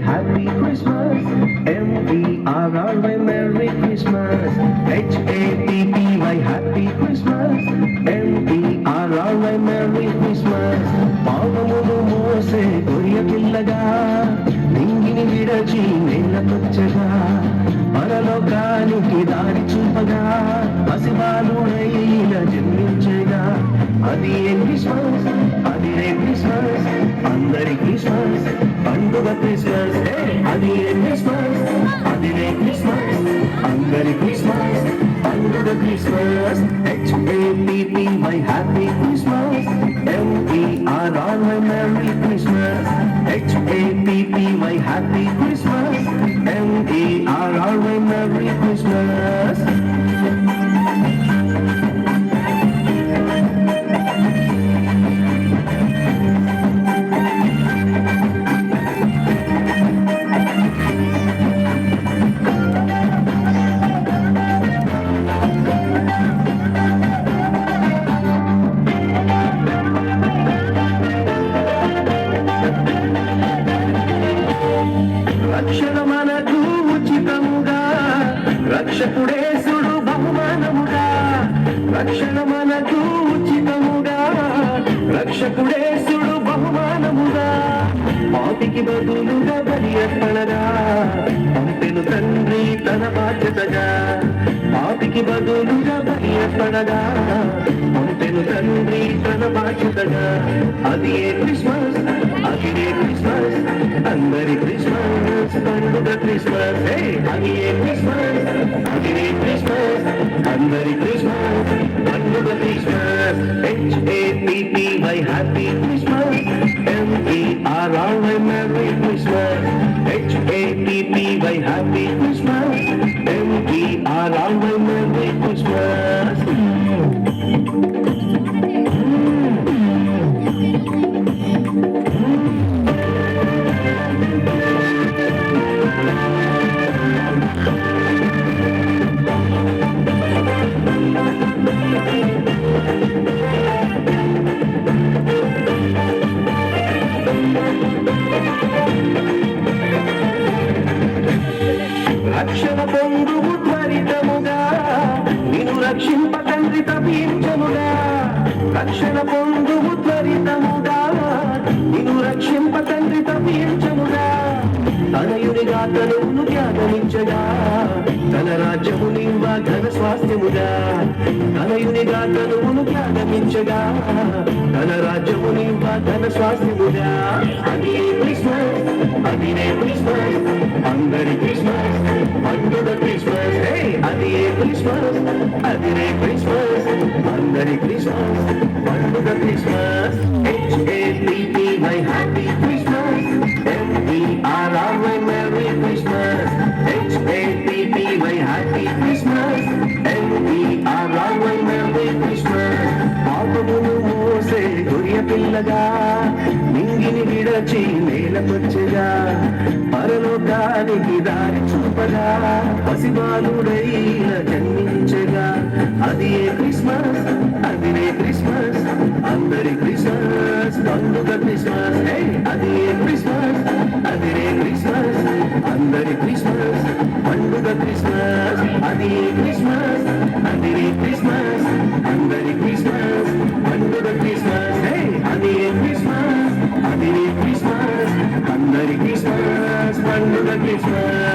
Happy Christmas, M-E-R-R-Y, Merry Christmas. H-A-P-P-Y, Happy Christmas, M-E-R-R-Y, Merry Christmas. పాపమును మోసే గొర్రె పిల్లగా నింగిని విడచి నేలకొచ్చగా పరలోకానికి దారి చూపగా పసిబాలుడైన జన్మించగా అది ఏ క్రిస్మస్, అది ఏ క్రిస్మస్, అందరి క్రిస్మస్ పండుగ క్రిస్మస్. అది ఏ క్రిస్మస్, అది ఏ క్రిస్మస్, అందరి క్రిస్మస్ పండుగ Christmas. H-A-P-P-Y, happy Christmas, M-E-R-R-Y, merry Christmas. H-A-P-P-Y, happy Christmas, M-E-R-R-Y, merry Christmas. రక్షణ మనకు ఉచితముగా, రక్షకుడేసుడు బహుమానముగా. రక్షణ మనకు ఉచితముగా, రక్షకుడేసుడు బహుమానముగా. పాపికి బదులుగా బలి అర్పణగా పంపెను తండ్రి తన బాధ్యతగా. పాపికి బదులుగా బలి అర్పణగా పంపెను తండ్రి తన బాధ్యతగా. అది ఏ క్రిస్మస్, అది ఏ క్రిస్మస్, అందరి క్రిస్మస్ పండుగ క్రిస్మస్. అది ఏ క్రిస్మస్, అది ఏ క్రిస్మస్, అందరి క్రిస్మస్ పండుగ Christmas. H-A-P-P-Y, happy Christmas, M-E-R-R-Y, merry Christmas. H-A-P-P-Y, happy Christmas, M-E-R-R-Y, merry Christmas. రక్షణ పొందువు త్వరితముగా, నిన్ను రక్షింప తండ్రి తప్పించముగా. రక్షణ పొందువు త్వరితముగా, నిన్ను రక్షింప తండ్రి తప్పించముగా. తనయునిగా తనువును త్యాగమించగా, తన రాజ్యము నివ్వ ఘన స్వాస్థ్యముగా. తనయునిగా తనువును త్యాగమించగా, తన రాజ్యము నివ్వ ఘన స్వాస్థ్యముగా. అది ఏ క్రిస్మస్, అది ఏ క్రిస్మస్, అందరి క్రిస్మస్ పండుగ క్రిస్మస్. అది ఏ క్రిస్మస్, అది ఏ క్రిస్మస్, అందరి క్రిస్మస్ పండుగ Christmas. H-A-P-P-Y, happy Christmas, M-E-R-R-Y, merry Christmas. H-A-P-P-Y, happy Christmas, M-E-R-R-Y, merry Christmas. పాపమును మోసే గొర్రె పిల్లగా నింగిని విడచి నేలకొచ్చగా పరలోకానికి దారి చూపగా పసిబాలుడైన జన్మించగా. అది ఏ క్రిస్మస్, అది ఏ క్రిస్మస్, అందరి క్రిస్మస్ పండుగ క్రిస్మస్. అది ఏ క్రిస్మస్, అది ఏ క్రిస్మస్, అందరి క్రిస్మస్ పండుగ క్రిస్మస్. అది ఏ క్రిస్మస్, అది ఏ క్రిస్మస్, అందరి క్రిస్మస్ పండుగ క్రిస్మస్. అది ఏ క్రిస్మస్, అది ఏ క్రిస్మస్, అందరి క్రిస్మస్ పండుగ క్రిస్మస్.